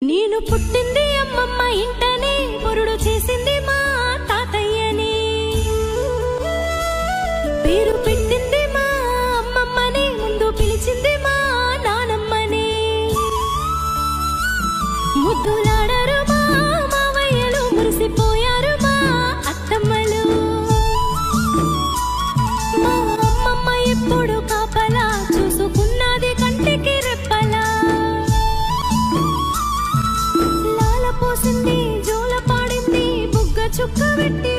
నేను పుట్టింది అమ్మమ్మ ఇంటనే పొరుడు చేసింది మా తాతయ్యని పేరు పెట్టింది మా అమ్మమ్మని ముందు పిలిచింది మా నానమ్మని ముద్దులాడరు మా మావయ్యలు మురిసిపోయారు మా అత్తమ్మలు మా అమ్మమ్మ ఎప్పుడు కాపలా చూసుకున్నది కంటికి రెప్పలా పోసింది జోల పాడింది బుగ్గ చుక్క పెట్టి